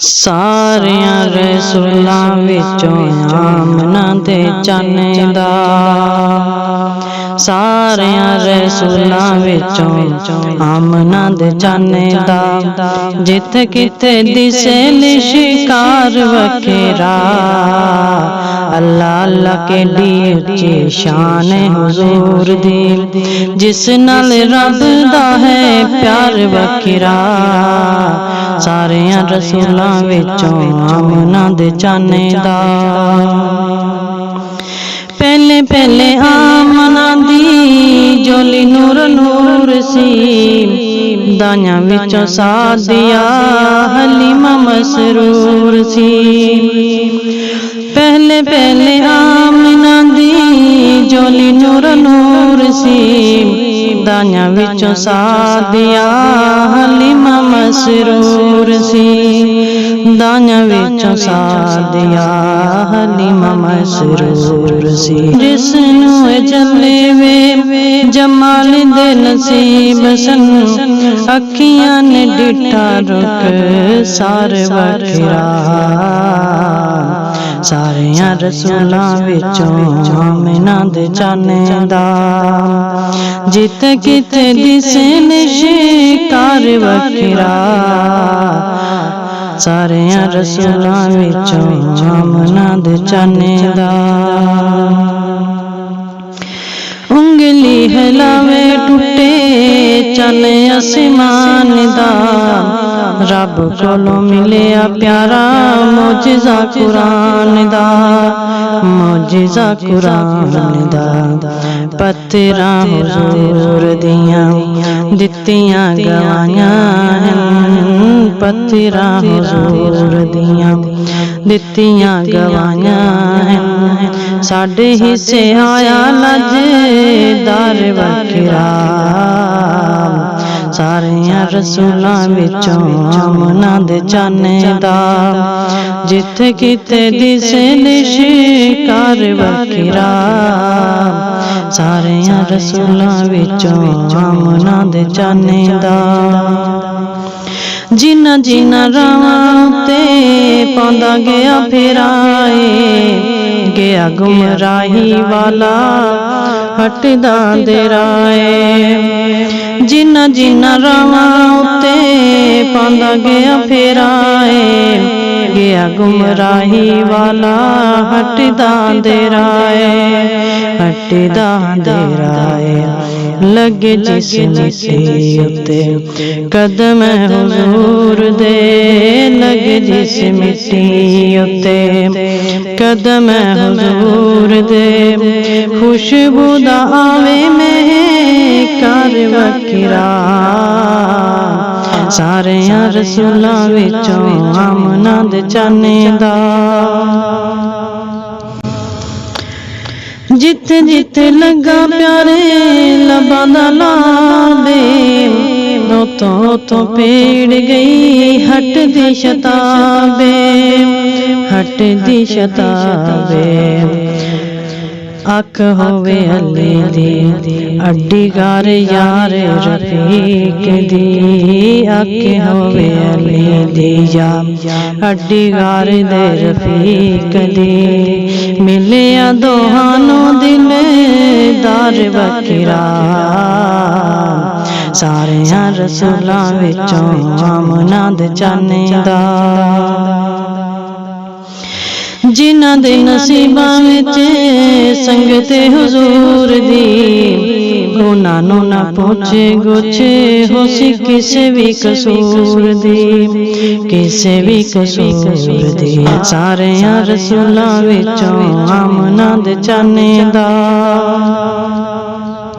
सारियां रसूलां विचों आमना दे चाने दा, सारियां रसूलां विचों आमना दे चाने दा। जिथे किथे दिसे लिशिकार वखेरा, अल्लाह अल्लाह केडी उच्ची शान हुजूर दी, जिस नाल रब दा है प्यार वखेरा। सारियां रसूलां विचों आमना दे चाने दा। पहले पहले आमना दी जोली नूर नूर सी, दाइयां विचों सादिया हलीमा मसरूर सी। पहले पहले आमना दी जोली नूर नूर सी, दाइयां विचों सादिया हलीमा मसरूर सी। दाइयां विचों सादिया हलीमा मसरूर सी। जिसनू जले वे जमाल दे नसीब सन, अखियां ने डिठा रुक सार वखेरा। सारियां रसूलां विचों आमना दे चाने दा, जिथे किथे दिसे लिशिकार वखेरा। सारियां रसूलां विचों आमना दे चाने दा। उंगली हिलावे टुटे चने आसमान दा, रब कोलों मिलिया प्यारा मोजिज़ा कुरान दा, मोजिज़ा कुरान दा। पत्थरां हुजूर दियां दित्तियां गवाइयां हन, पत्थरां हुजूर दियां दित्तियां गवाइयां हन। साडे हिस्से आया लजदार वखेरा। सारियां रसूलां विचों आमना दे चाने दा, जिथे किथे दिसे लिशिकार वखेरा। सारियां रसूलां विचों आमना दे चाने दा। जिन्ना जिन्ना रावां ते पांदा गया फेराए, गया गुमराही वाला हटदा दे राए। जिन्ना जिन्ना रावां उत्ते पांदा गया फेराए, गया गुमराही वाला हटदा दे राए, हटदा दे राए। लगे जिस मिट्टी उत्ते कदम हुजूर दे, लगे जिस मिट्टी उत्ते कदम हुजूर दे। खुशबू दा आवे महकार वखेरा। सारियां रसूलां विचों आमना दे चाने दा। जिथे जिथे लगा प्यारे लबां दा लाबे, उतों उतों पेड़ गई हट दी शताबे, हट दी शताबे। अख होवे अली दी अड्डी गार यार रफीक दी, अख होवे अली दी यार अड्डी गार दे रफीक दी। मिलिया दोहानू दिलदार वखेरा। सारियां रसूलां विचों आमना दे चाने दा। जिन्हां दे नसीबां विच संगते हुजूर दी, उन्हां नूं ना पहुंचे गुछे होसी किसे भी कसूर दी, किसे भी कसूर दी। सारियां रसूलां विचों आमना दे चाने दा।